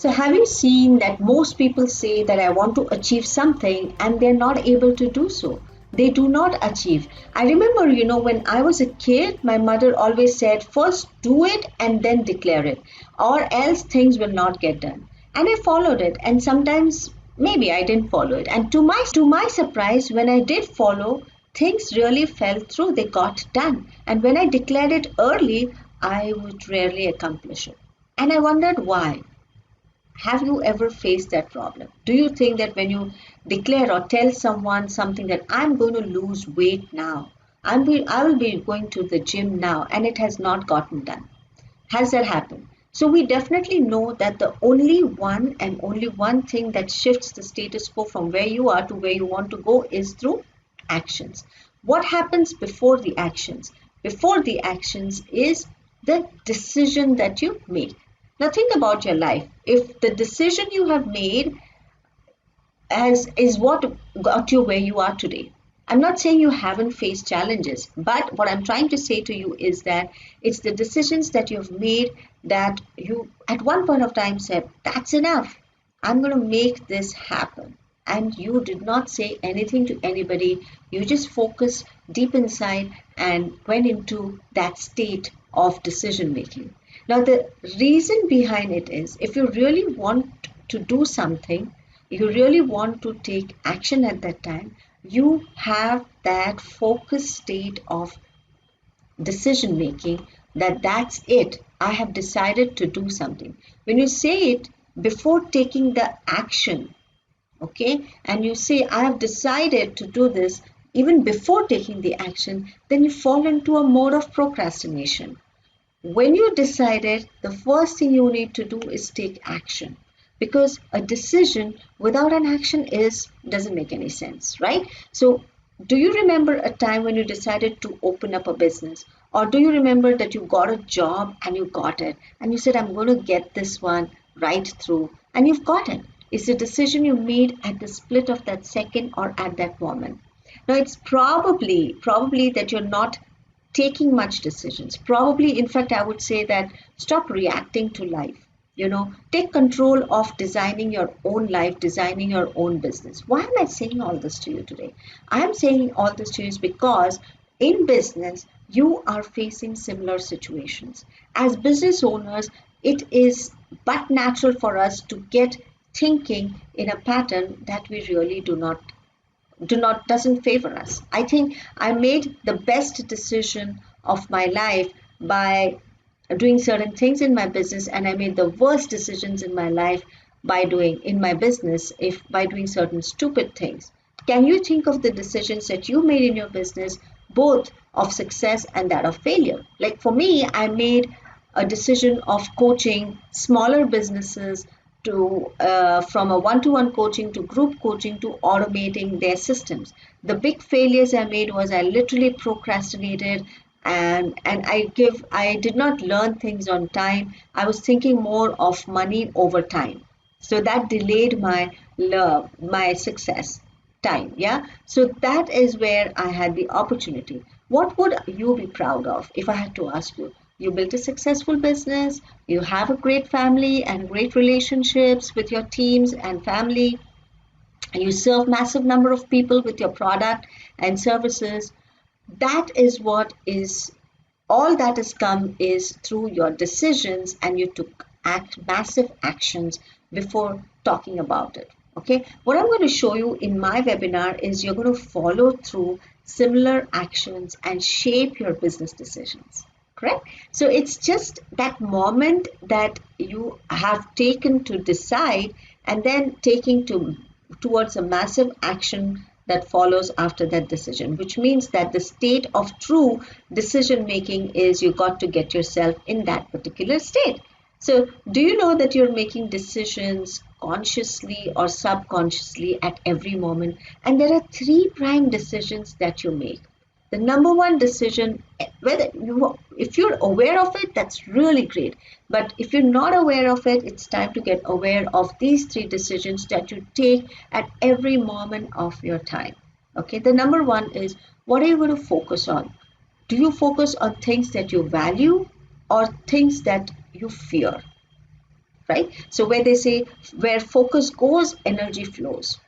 So, have you seen that most people say that I want to achieve something and they're not able to do so? They do not achieve. I remember, when I was a kid, my mother always said, first do it and then declare it, or else things will not get done. And I followed it, and sometimes maybe I didn't follow it. And to my surprise, when I did follow, things really fell through. They got done. And when I declared it early, I would rarely accomplish it. And I wondered why. Have you ever faced that problem? Do you think that when you declare or tell someone something that I'm going to lose weight now, I will be going to the gym now, and it has not gotten done? Has that happened? So we definitely know that the only one thing that shifts the status quo from where you are to where you want to go is through actions. What happens before the actions? Before the actions is the decision that you make. Now think about your life. If the decision you have made is what got you where you are today. I'm not saying you haven't faced challenges, but what I'm trying to say to you is that it's the decisions that you've made that you at one point of time said, that's enough. I'm going to make this happen. And you did not say anything to anybody. You just focused deep inside and went into that state of decision making. Now, the reason behind it is if you really want to do something, you really want to take action at that time, you have that focused state of decision making that's it. I have decided to do something. When you say it before taking the action, okay, and you say, I have decided to do this even before taking the action, then you fall into a mode of procrastination. When you decided, the first thing you need to do is take action, because a decision without an action doesn't make any sense, right? So do you remember a time when you decided to open up a business, or do you remember that you got a job and you got it and you said, I'm going to get this one right through, and you've got it? It's a decision you made at the split of that second or at that moment. Now it's probably that you're not taking much decisions. Probably, in fact, I would say that stop reacting to life. Take control of designing your own life, designing your own business. Why am I saying all this to you today? I am saying all this to you is because in business, you are facing similar situations. As business owners, it is but natural for us to get thinking in a pattern that we really do not doesn't favor us. I think I made the best decision of my life by doing certain things in my business, and I made the worst decisions in my life by doing in my business if by doing certain stupid things. Can you think of the decisions that you made in your business, both of success and that of failure? Like for me, I made a decision of coaching smaller businesses to from a one-to-one coaching to group coaching to automating their systems. The big failures I made was I literally procrastinated, and I did not learn things on time. I was thinking more of money over time. So that delayed my success time. Yeah. So that is where I had the opportunity. What would you be proud of if I had to ask you? You built a successful business, you have a great family and great relationships with your teams and family, and you serve massive number of people with your product and services. That is what is all that has come is through your decisions, and you took massive actions before talking about it. Okay, what I'm going to show you in my webinar is you're going to follow through similar actions and shape your business decisions. Correct? So it's just that moment that you have taken to decide, and then taking towards a massive action that follows after that decision, which means that the state of true decision making is you got to get yourself in that particular state. So do you know that you're making decisions consciously or subconsciously at every moment? And there are three prime decisions that you make. The number one decision, if you're aware of it, that's really great. But if you're not aware of it, it's time to get aware of these three decisions that you take at every moment of your time. Okay, the number one is, what are you going to focus on? Do you focus on things that you value or things that you fear? right? So where they say where focus goes, energy flows.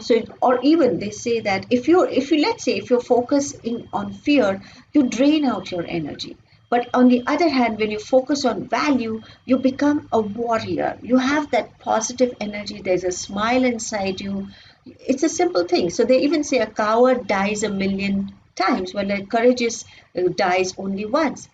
So or even they say that if you let's say if you're focusing on fear, you drain out your energy. But on the other hand, when you focus on value, you become a warrior. You have that positive energy. There's a smile inside you. It's a simple thing. So they even say a coward dies a million times, while a courageous dies only once.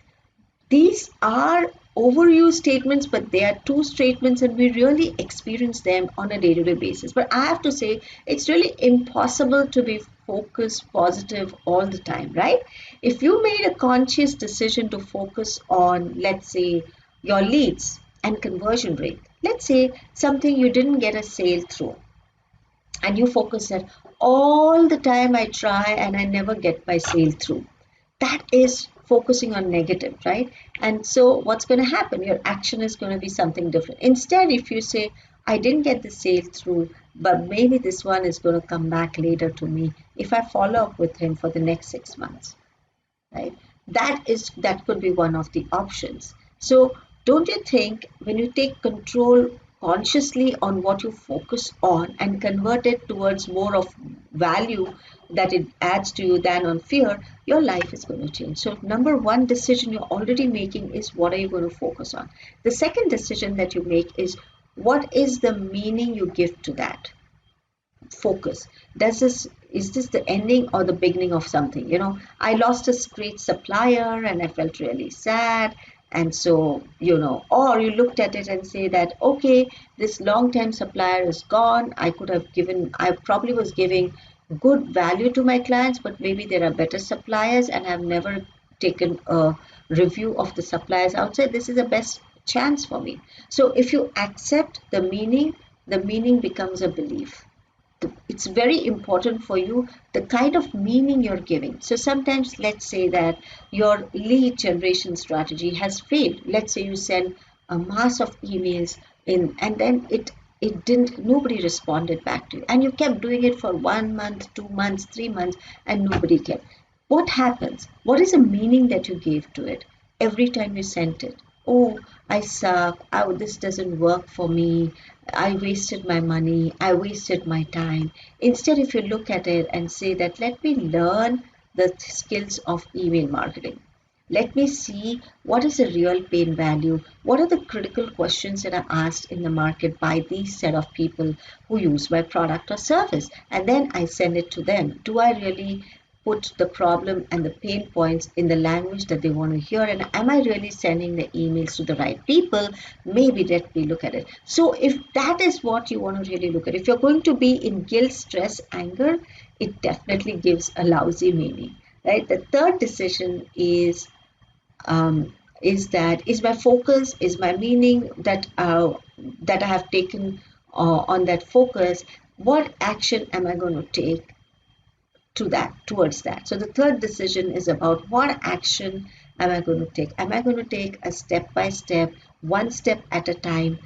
These are overused statements, but they are true statements, and we really experience them on a day to day basis. But I have to say, it's really impossible to be focused, positive all the time, right? If you made a conscious decision to focus on, let's say, your leads and conversion rate, let's say something you didn't get a sale through, and you focus that all the time I try and I never get my sale through, that is focusing on negative, right? And so what's going to happen, your action is going to be something different. Instead, if you say I didn't get the sale through, but maybe this one is going to come back later to me if I follow up with him for the next 6 months, right? That could be one of the options. So don't you think when you take control consciously on what you focus on and convert it towards more of value that it adds to you than on fear, your life is going to change. So number one decision you're already making is what are you going to focus on. The second decision that you make is what is the meaning you give to that focus. Is this the ending or the beginning of something? I lost a great supplier and I felt really sad. And so, or you looked at it and say that, okay, this long time supplier is gone. I probably was giving good value to my clients, but maybe there are better suppliers and I've never taken a review of the suppliers outside. This is the best chance for me. So if you accept the meaning becomes a belief. It's very important for you the kind of meaning you're giving. So sometimes let's say that your lead generation strategy has failed. Let's say you send a mass of emails in and then it didn't nobody responded back to you, and you kept doing it for 1 month, 2 months, 3 months, and nobody kept. What happens? What is the meaning that you gave to it every time you sent it? Oh, I suck. Oh, this doesn't work for me. I wasted my money. I wasted my time. Instead, if you look at it and say that, let me learn the skills of email marketing. Let me see what is the real pain value. What are the critical questions that are asked in the market by these set of people who use my product or service? And then I send it to them. Do I really put the problem and the pain points in the language that they want to hear, and am I really sending the emails to the right people? Maybe let me look at it. So if that is what you want to really look at, if you're going to be in guilt, stress, anger, it definitely gives a lousy meaning, right? The third decision is my focus, is my meaning that I have taken on that focus, what action am I going to take towards that. So the third decision is about what action am I going to take. Am I going to take a step by step, one step at a time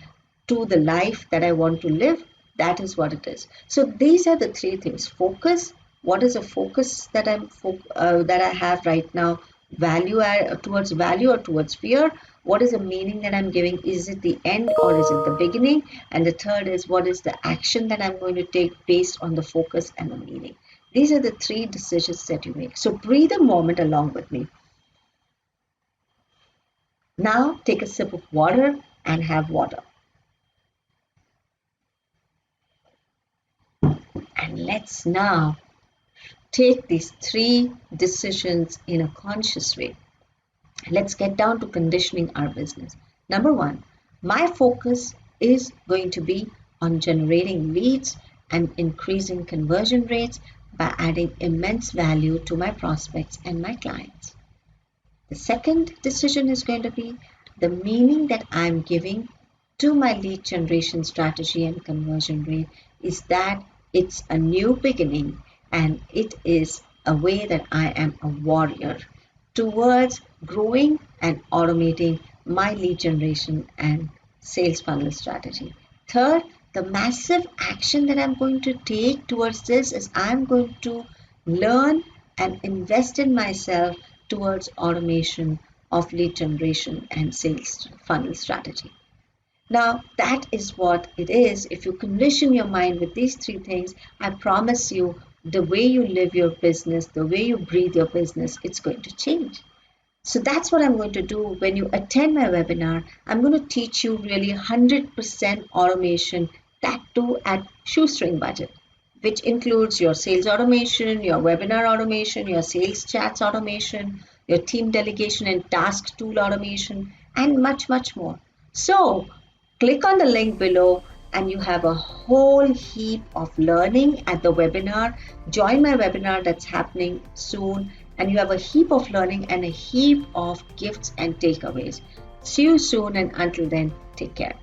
to the life that I want to live? That is what it is. So these are the three things. Focus. What is a focus that that I have right now? Towards value or towards fear? What is the meaning that I'm giving? Is it the end or is it the beginning? And the third is what is the action that I'm going to take based on the focus and the meaning? These are the three decisions that you make. So breathe a moment along with me. Now take a sip of water and have water. And let's now take these three decisions in a conscious way. Let's get down to conditioning our business. Number one, my focus is going to be on generating leads and increasing conversion rates by adding immense value to my prospects and my clients. The second decision is going to be the meaning that I'm giving to my lead generation strategy and conversion rate is that it's a new beginning and it is a way that I am a warrior towards growing and automating my lead generation and sales funnel strategy. Third, the massive action that I'm going to take towards this is I'm going to learn and invest in myself towards automation of lead generation and sales funnel strategy. Now, that is what it is. If you condition your mind with these three things, I promise you, the way you live your business, the way you breathe your business, it's going to change. So that's what I'm going to do when you attend my webinar. I'm going to teach you really 100% automation, that too at shoestring budget, which includes your sales automation, your webinar automation, your sales chats automation, your team delegation and task tool automation, and much, much more. So click on the link below and you have a whole heap of learning at the webinar. Join my webinar that's happening soon, and you have a heap of learning and a heap of gifts and takeaways. See you soon, and until then, take care.